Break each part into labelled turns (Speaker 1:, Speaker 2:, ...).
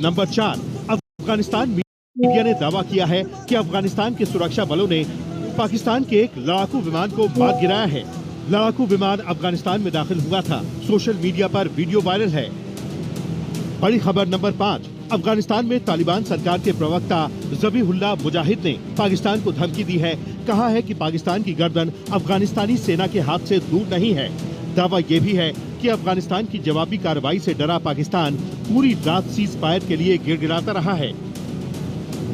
Speaker 1: Number 4, Afghanistan media ने दावा किया है कि अफगानिस्तान के सुरक्षा बलों ने पाकिस्तान के एक लड़ाकू विमान को मार गिराया है। लड़ाकू विमान अफगानिस्तान में दाखिल हुआ था। सोशल मीडिया पर वीडियो वायरल है। बड़ी खबर नंबर 5, अफगानिस्तान में तालिबान सरकार के प्रवक्ता ज़बीहुल्लाह मुजाहिद ने पाकिस्तान को धमकी दी है। कहा है कि पाकिस्तान की गर्दन अफगानिस्तानी सेना के हाथ से दूर नहीं है। दावा ये भी है कि अफगानिस्तान की जवाबी कार्रवाई से डरा पाकिस्तान पूरी रात सीज फायर के लिए गिड़गिड़ाता रहा है।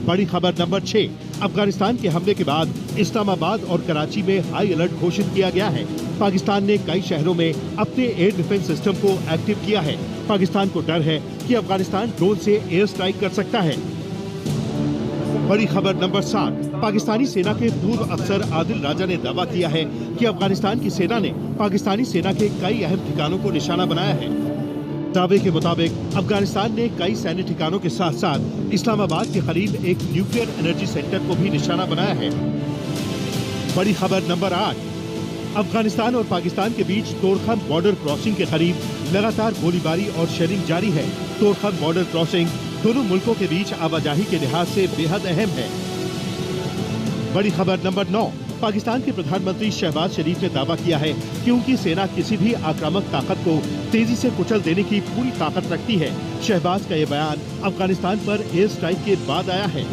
Speaker 1: बड़ी खबर नंबर 6, अफगानिस्तान के हमले के बाद इस्लामाबाद और कराची में हाई अलर्ट घोषित किया गया है। पाकिस्तान ने कई शहरों में अपने एयर डिफेंस सिस्टम को एक्टिव किया है। पाकिस्तान को डर है कि अफगानिस्तान ड्रोन से एयर स्ट्राइक कर सकता है। बड़ी खबर नंबर 7, पाकिस्तानी सेना के पूर्व अफसर आदिल राजा ने दावा किया है कि अफगानिस्तान की सेना ने पाकिस्तानी सेना के कई अहम ठिकानों को निशाना बनाया है। दावे के मुताबिक अफगानिस्तान ने कई सैन्य ठिकानों के साथ साथ इस्लामाबाद के करीब एक न्यूक्लियर एनर्जी सेंटर को भी निशाना बनाया है। बड़ी खबर नंबर 8, अफगानिस्तान और पाकिस्तान के बीच तोरखम बॉर्डर क्रॉसिंग के करीब लगातार गोलीबारी और शेलिंग जारी है। तोरखम बॉर्डर क्रॉसिंग दोनों मुल्कों के बीच आवाजाही के लिहाज से बेहद अहम है। बड़ी खबर नंबर 9, पाकिस्तान के प्रधानमंत्री शहबाज शरीफ ने दावा किया है कि उनकी सेना किसी भी आक्रामक ताकत को तेजी से कुचल देने की पूरी ताकत रखती है। शहबाज का ये बयान अफगानिस्तान पर एयर स्ट्राइक के बाद आया है।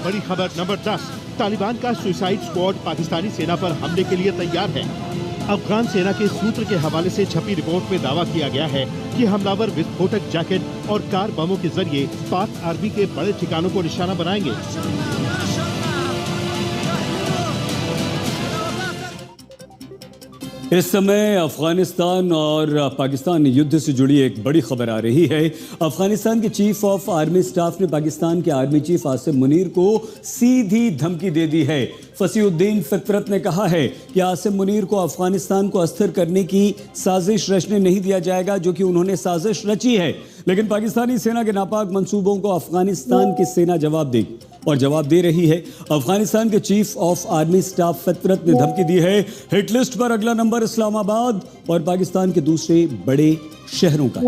Speaker 1: बड़ी खबर नंबर 10, तालिबान का सुसाइड स्क्वाड पाकिस्तानी सेना पर हमले के लिए तैयार है। अफगान सेना के सूत्र के हवाले से छपी रिपोर्ट में दावा किया गया है कि हमलावर विस्फोटक जैकेट और कार बमों के जरिए पाक आर्मी के बड़े ठिकानों को निशाना बनाएंगे।
Speaker 2: इस समय अफगानिस्तान और पाकिस्तान युद्ध से जुड़ी एक बड़ी खबर आ रही है। अफगानिस्तान के चीफ ऑफ आर्मी स्टाफ ने पाकिस्तान के आर्मी चीफ आसिम मुनीर को सीधी धमकी दे दी है। फसीउद्दीन फितरत ने कहा है कि आसिम मुनीर को अफगानिस्तान को अस्थिर करने की साजिश रचने नहीं दिया जाएगा, जो कि उन्होंने साजिश रची है। लेकिन पाकिस्तानी सेना के नापाक मंसूबों को अफगानिस्तान की सेना जवाब देगी और जवाब दे रही है। अफगानिस्तान के चीफ ऑफ आर्मी स्टाफ फितरत ने धमकी दी है हिट लिस्ट पर अगला नंबर इस्लामाबाद और पाकिस्तान के दूसरे बड़े शहरों का।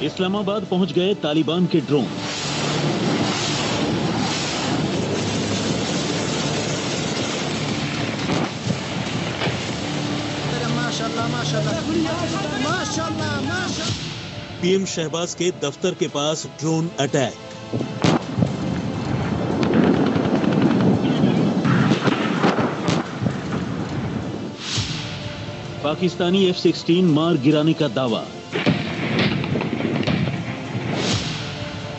Speaker 3: इस्लामाबाद पहुंच गए तालिबान के ड्रोन। पीएम शहबाज के दफ्तर के पास ड्रोन अटैक। पाकिस्तानी F-16 मार गिराने का दावा।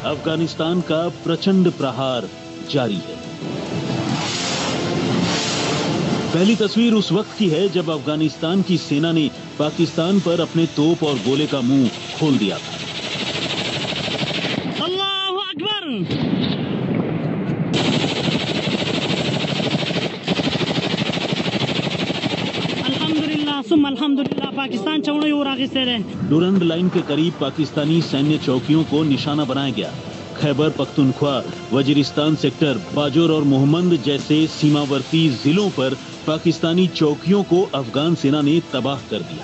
Speaker 3: अफगानिस्तान का प्रचंड प्रहार जारी है। पहली तस्वीर उस वक्त की है जब अफगानिस्तान की सेना ने पाकिस्तान पर अपने तोप और गोले का मुंह खोल दिया था। अल्लाहु अकबर। अल्हम्दुलिल्लाह सुम्मा अल्हम्दुलिल्लाह पाकिस्तान चौड़े और आगे से रहे। डुरंड लाइन के करीब पाकिस्तानी सैन्य चौकियों को निशाना बनाया गया। खैबर पख्तूनख्वा, वजीरिस्तान सेक्टर, बाजोर और मोहम्मद जैसे सीमावर्ती जिलों पर पाकिस्तानी चौकियों को अफगान सेना ने तबाह कर दिया।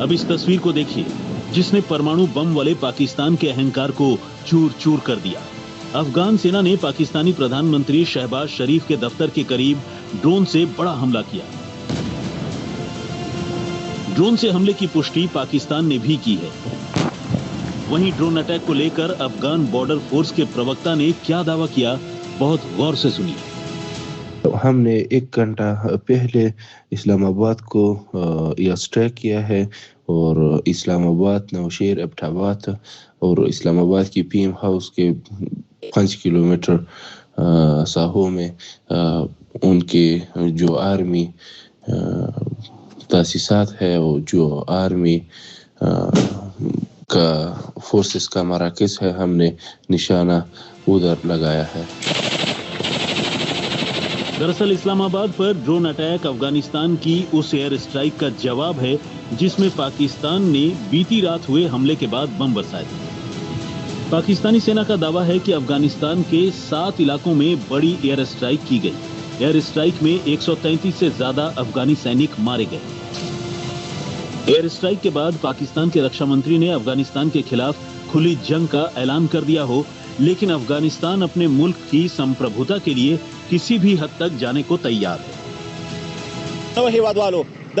Speaker 3: अब इस तस्वीर को देखिए जिसने परमाणु बम वाले पाकिस्तान के अहंकार को चूर चूर कर दिया। अफगान सेना ने पाकिस्तानी प्रधानमंत्री शहबाज शरीफ के दफ्तर के करीब ड्रोन से बड़ा हमला किया। ड्रोन से हमले की पुष्टि पाकिस्तान ने भी की है। वहीं ड्रोन अटैक को लेकर अफगान बॉर्डर फोर्स के प्रवक्ता ने क्या दावा किया, बहुत गौर से सुनिए।
Speaker 4: हमने 1 घंटा पहले इस्लामाबाद को एयर स्ट्राइक किया है और इस्लामाबाद, नौशेर, एबटाबाद और इस्लामाबाद की पीएम हाउस के 5 किलोमीटर साहों में उनके जो आर्मी तासीसात है और जो आर्मी का फोर्सेस का मराकज़ है, हमने निशाना उधर लगाया है।
Speaker 3: दरअसल इस्लामाबाद पर ड्रोन अटैक अफगानिस्तान की उस एयर स्ट्राइक का जवाब है जिसमें पाकिस्तान ने बीती रात हुए हमले के बाद बम बरसाए थे। पाकिस्तानी सेना का दावा है कि अफगानिस्तान के 7 इलाकों में बड़ी एयर स्ट्राइक की गई। एयर स्ट्राइक में 133 से ज्यादा अफगानी सैनिक मारे गए। एयर स्ट्राइक के बाद पाकिस्तान के रक्षा मंत्री ने अफगानिस्तान के खिलाफ खुली जंग का ऐलान कर दिया हो, लेकिन अफगानिस्तान अपने मुल्क की संप्रभुता के लिए किसी भी हद तक जाने को तैयार है।
Speaker 5: हिवादवालो द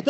Speaker 5: 8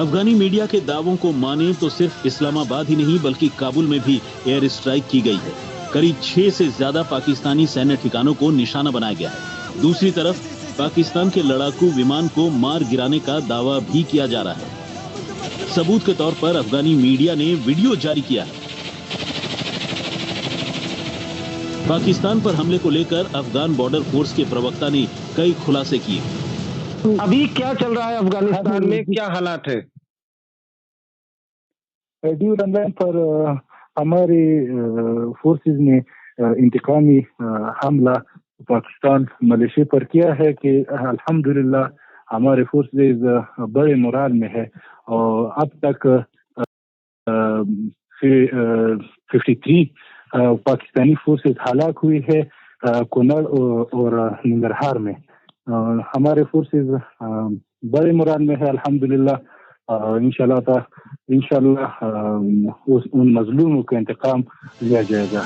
Speaker 3: अफगानी मीडिया के दावों को माने तो सिर्फ इस्लामाबाद ही नहीं बल्कि काबुल में भी एयर स्ट्राइक की गई है। करीब 6 से ज्यादा पाकिस्तानी सैन्य ठिकानों को निशाना बनाया गया है। दूसरी तरफ पाकिस्तान के लड़ाकू विमान को मार गिराने का दावा भी किया जा रहा है। सबूत के तौर पर अफगानी मीडिया ने वीडियो जारी किया है। पाकिस्तान पर हमले को लेकर अफगान बॉर्डर फोर्स के प्रवक्ता ने कई खुलासे किए।
Speaker 6: अभी क्या चल रहा है अफगानिस्तान में, क्या हालात है?
Speaker 7: ड्यू रनलाइन पर हमारे फोर्सेस ने इंतकामी हमला पाकिस्तान मलेशिया पर किया है कि अल्हम्दुलिल्लाह हमारे फोर्सेस बड़े मोराल में है और अब तक 53 पाकिस्तानी फोर्सेस हलाक हुई है कन्नड़ और नंगरहार में। हमारे फोर्सेस बड़े मोराल में है अल्हम्दुलिल्लाह। इंशाल्लाह उन मजलूमों का इंतकाम लिया जाएगा।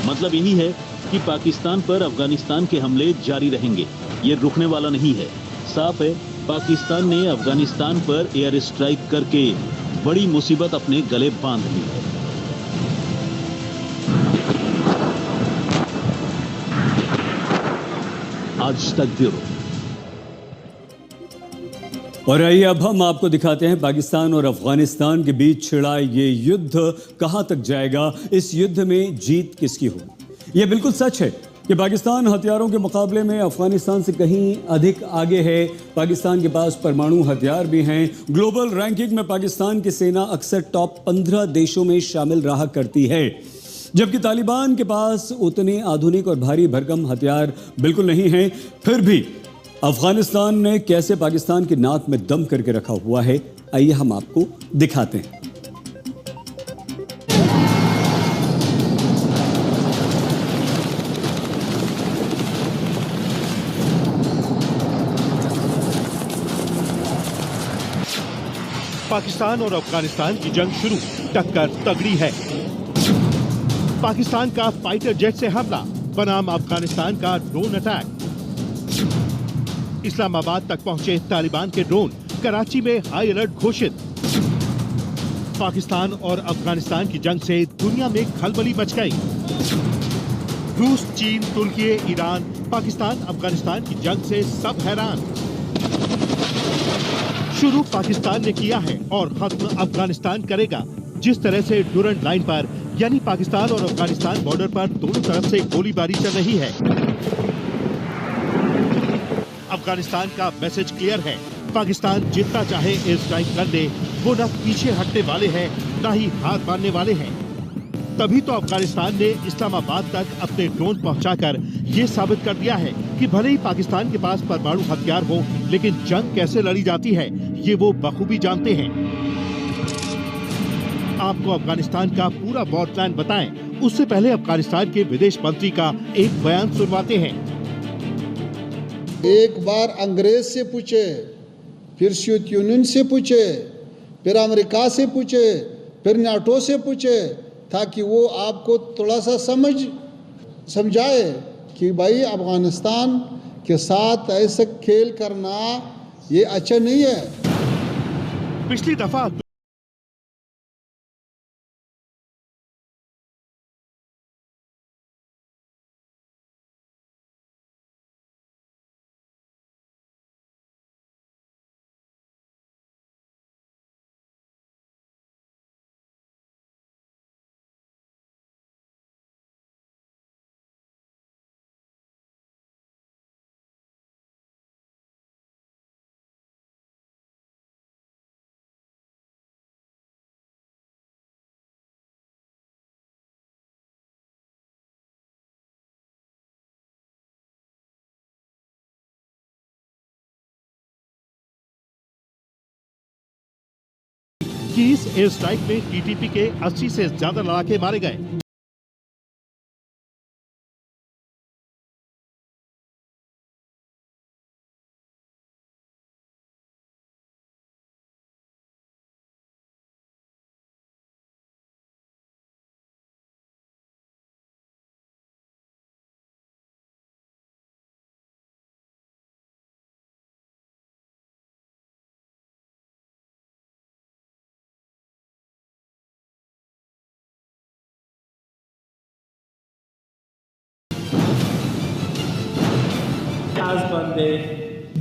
Speaker 3: मतलब यही है कि पाकिस्तान पर अफगानिस्तान के हमले जारी रहेंगे, ये रुकने वाला नहीं है। साफ है पाकिस्तान ने अफगानिस्तान पर एयर स्ट्राइक करके बड़ी मुसीबत अपने गले बांध ली है। आज तक ब्यूरो।
Speaker 2: और आइए अब हम आपको दिखाते हैं पाकिस्तान और अफगानिस्तान के बीच छिड़ा ये युद्ध कहां तक जाएगा, इस युद्ध में जीत किसकी होगी। यह बिल्कुल सच है कि पाकिस्तान हथियारों के मुकाबले में अफगानिस्तान से कहीं अधिक आगे है। पाकिस्तान के पास परमाणु हथियार भी हैं। ग्लोबल रैंकिंग में पाकिस्तान की सेना अक्सर टॉप 15 देशों में शामिल रहा करती है, जबकि तालिबान के पास उतने आधुनिक और भारी भरकम हथियार बिल्कुल नहीं हैं। फिर भी अफगानिस्तान ने कैसे पाकिस्तान की नाक में दम करके रखा हुआ है, आइए हम आपको दिखाते हैं।
Speaker 1: पाकिस्तान और अफगानिस्तान की जंग शुरू, टक्कर तगड़ी है। पाकिस्तान का फाइटर जेट से हमला बनाम अफगानिस्तान का ड्रोन अटैक। इस्लामाबाद तक पहुंचे तालिबान के ड्रोन, कराची में हाई अलर्ट घोषित। पाकिस्तान और अफगानिस्तान की जंग से दुनिया में खलबली मच गई। रूस, चीन, तुर्की, ईरान, पाकिस्तान अफगानिस्तान की जंग से सब हैरान। शुरू पाकिस्तान ने किया है और खत्म अफगानिस्तान करेगा। जिस तरह से डुरंट लाइन पर यानी पाकिस्तान और अफगानिस्तान बॉर्डर पर दोनों तरफ से गोलीबारी चल रही है। अफगानिस्तान का मैसेज क्लियर है, पाकिस्तान जितना चाहे एयर स्ट्राइक कर दे, वो न पीछे हटने वाले हैं न ही हाथ मारने वाले हैं। तभी तो अफगानिस्तान ने इस्लामाबाद तक अपने ड्रोन पहुंचाकर ये साबित कर दिया है कि भले ही पाकिस्तान के पास परमाणु हथियार हो, लेकिन जंग कैसे लड़ी जाती है ये वो बखूबी जानते हैं। आपको अफगानिस्तान का पूरा वॉर प्लान बताएं, उससे पहले अफगानिस्तान के विदेश मंत्री का एक बयान सुनवाते हैं।
Speaker 8: एक बार अंग्रेज से पूछे, फिर सोवियत यूनियन से पूछे, फिर अमेरिका से पूछे, फिर नाटो से पूछे, ताकि वो आपको थोड़ा सा समझाए कि भाई अफगानिस्तान के साथ ऐसा खेल करना ये अच्छा नहीं है।
Speaker 1: पिछली दफा कि इस एयर स्ट्राइक में टीटीपी के 80 से ज्यादा लड़ाके मारे गए।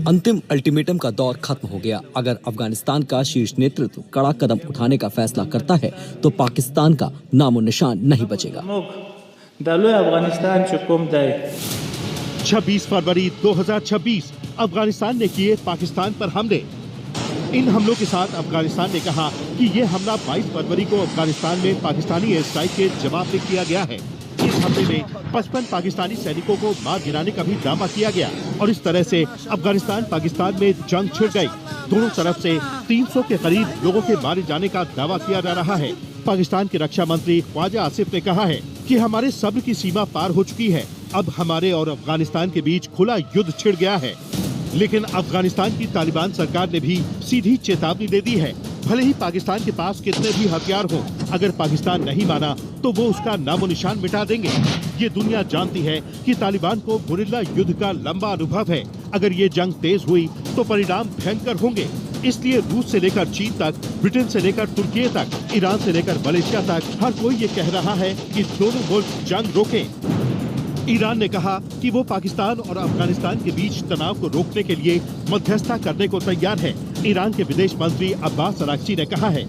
Speaker 9: अंतिम अल्टीमेटम का दौर खत्म हो गया। अगर अफगानिस्तान का शीर्ष नेतृत्व कड़ा कदम उठाने का फैसला करता है तो पाकिस्तान का नामो निशान नहीं बचेगा।
Speaker 1: 26 फरवरी 2026 अफगानिस्तान ने किए पाकिस्तान पर हमले। इन हमलों के साथ अफगानिस्तान ने कहा कि ये हमला 22 फरवरी को अफगानिस्तान में पाकिस्तानी एयर स्ट्राइक के जवाब में किया गया है। इस हमले में 55 पाकिस्तानी सैनिकों को मार गिराने का भी दावा किया गया और इस तरह से अफगानिस्तान पाकिस्तान में जंग छिड़ गई। दोनों तरफ से 300 के करीब लोगों के मारे जाने का दावा किया जा रहा है। पाकिस्तान के रक्षा मंत्री ख्वाजा आसिफ ने कहा है कि हमारे सब्र की सीमा पार हो चुकी है। अब हमारे और अफगानिस्तान के बीच खुला युद्ध छिड़ गया है। लेकिन अफगानिस्तान की तालिबान सरकार ने भी सीधी चेतावनी दे दी है। भले ही पाकिस्तान के पास कितने भी हथियार हों, अगर पाकिस्तान नहीं माना तो वो उसका नामो निशान मिटा देंगे। ये दुनिया जानती है कि तालिबान को गुरिल्ला युद्ध का लंबा अनुभव है। अगर ये जंग तेज हुई तो परिणाम भयंकर होंगे। इसलिए रूस से लेकर चीन तक, ब्रिटेन से लेकर तुर्की तक, ईरान से लेकर मलेशिया तक हर कोई ये कह रहा है कि दोनों मुल्क जंग रोकें। ईरान ने कहा कि वो पाकिस्तान और अफगानिस्तान के बीच तनाव को रोकने के लिए मध्यस्थता करने को तैयार है। ईरान के विदेश मंत्री अब्बास अराक्ची ने कहा है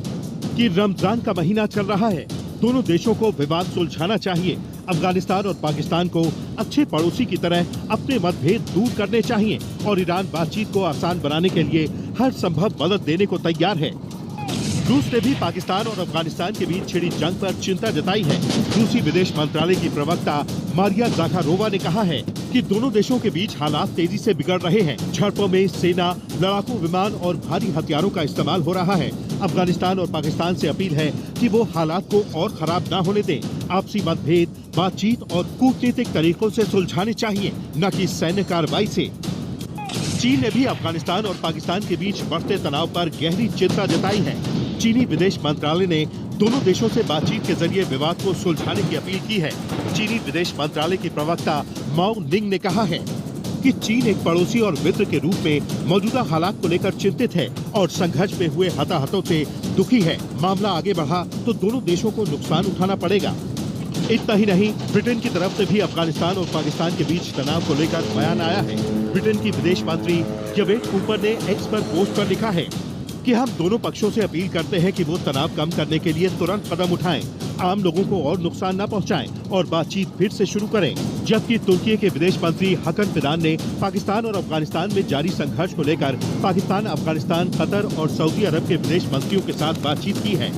Speaker 1: कि रमजान का महीना चल रहा है, दोनों देशों को विवाद सुलझाना चाहिए। अफगानिस्तान और पाकिस्तान को अच्छे पड़ोसी की तरह अपने मतभेद दूर करने चाहिए और ईरान बातचीत को आसान बनाने के लिए हर संभव मदद देने को तैयार है। रूस ने भी पाकिस्तान और अफगानिस्तान के बीच छिड़ी जंग पर चिंता जताई है। रूसी विदेश मंत्रालय की प्रवक्ता मारिया ज़ाखारोवा ने कहा है कि दोनों देशों के बीच हालात तेजी से बिगड़ रहे हैं। झड़पों में सेना, लड़ाकू विमान और भारी हथियारों का इस्तेमाल हो रहा है। अफगानिस्तान और पाकिस्तान से अपील है कि वो हालात को और खराब न होने दें। आपसी मतभेद बातचीत और कूटनीतिक तरीकों से सुलझाने चाहिए, न कि सैन्य कार्रवाई से। चीन ने भी अफगानिस्तान और पाकिस्तान के बीच बढ़ते तनाव पर गहरी चिंता जताई है। चीनी विदेश मंत्रालय ने दोनों देशों से बातचीत के जरिए विवाद को सुलझाने की अपील की है। चीनी विदेश मंत्रालय की प्रवक्ता माओ निंग ने कहा है कि चीन एक पड़ोसी और मित्र के रूप में मौजूदा हालात को लेकर चिंतित है और संघर्ष में हुए हताहतों से दुखी है। मामला आगे बढ़ा तो दोनों देशों को नुकसान उठाना पड़ेगा। इतना ही नहीं, ब्रिटेन की तरफ से भी अफगानिस्तान और पाकिस्तान के बीच तनाव को लेकर बयान आया है। ब्रिटेन की विदेश मंत्री जवेद कूपर ने एक्स पर पोस्ट पर लिखा है कि हम दोनों पक्षों से अपील करते हैं कि वो तनाव कम करने के लिए तुरंत कदम उठाएं, आम लोगों को और नुकसान न पहुंचाएं और बातचीत फिर से शुरू करें। जबकि तुर्की के विदेश मंत्री हकन फिदान ने पाकिस्तान और अफगानिस्तान में जारी संघर्ष को लेकर पाकिस्तान, अफगानिस्तान, कतर और सऊदी अरब के विदेश मंत्रियों के साथ बातचीत की है।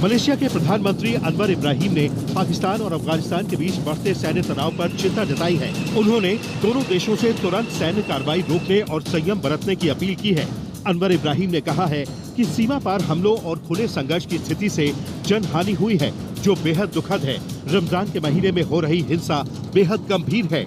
Speaker 1: मलेशिया के प्रधानमंत्री अनवर इब्राहिम ने पाकिस्तान और अफगानिस्तान के बीच बढ़ते सैन्य तनाव पर चिंता जताई है। उन्होंने दोनों देशों से तुरंत सैन्य कार्रवाई रोकने और संयम बरतने की अपील की है। अनवर इब्राहिम ने कहा है कि सीमा पार हमलों और खुले संघर्ष की स्थिति से जनहानि हुई है, जो बेहद दुखद है। रमजान के महीने में हो रही हिंसा बेहद गंभीर है।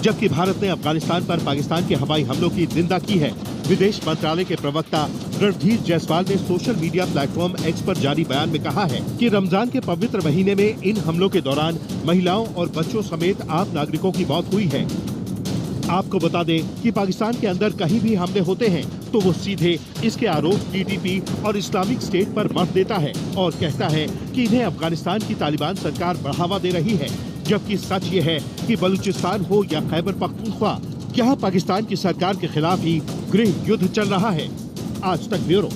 Speaker 1: जबकि भारत ने अफगानिस्तान पर पाकिस्तान के हवाई हमलों की निंदा की है। विदेश मंत्रालय के प्रवक्ता रणधीर जायसवाल ने सोशल मीडिया प्लेटफॉर्म एक्स पर जारी बयान में कहा है कि रमजान के पवित्र महीने में इन हमलों के दौरान महिलाओं और बच्चों समेत आम नागरिकों की मौत हुई है। आपको बता दें कि पाकिस्तान के अंदर कहीं भी हमले होते हैं तो वो सीधे इसके आरोप टीटीपी और इस्लामिक स्टेट पर मत देता है और कहता है कि इन्हें अफगानिस्तान की तालिबान सरकार बढ़ावा दे रही है। जबकि सच ये है कि बलूचिस्तान हो या खैबर पख्तूनख्वा, यहाँ पाकिस्तान की सरकार के खिलाफ ही गृह युद्ध चल रहा है। आज तक ब्यूरो।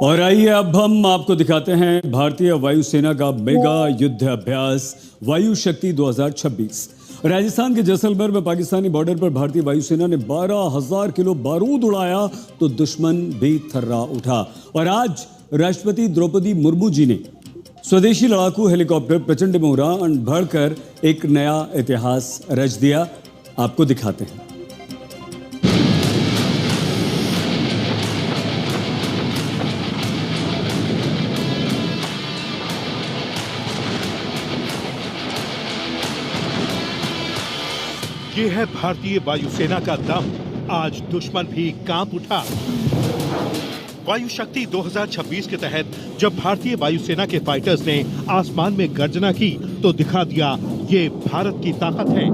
Speaker 2: और आइए अब हम आपको दिखाते हैं भारतीय वायुसेना का मेगा युद्ध अभ्यास वायु शक्ति 2026। राजस्थान के जैसलमेर में पाकिस्तानी बॉर्डर पर भारतीय वायुसेना ने 12,000 किलो बारूद उड़ाया तो दुश्मन भी थर्रा उठा। और आज राष्ट्रपति द्रौपदी मुर्मू जी ने स्वदेशी लड़ाकू हेलीकॉप्टर प्रचंड में उड़ान भरकर एक नया इतिहास रच दिया। आपको दिखाते हैं।
Speaker 1: ये है भारतीय वायुसेना का दम। आज दुश्मन भी कांप उठा। वायु शक्ति 2026 के तहत जब भारतीय वायुसेना के फाइटर्स ने आसमान में गर्जना की तो दिखा दिया ये भारत की ताकत है।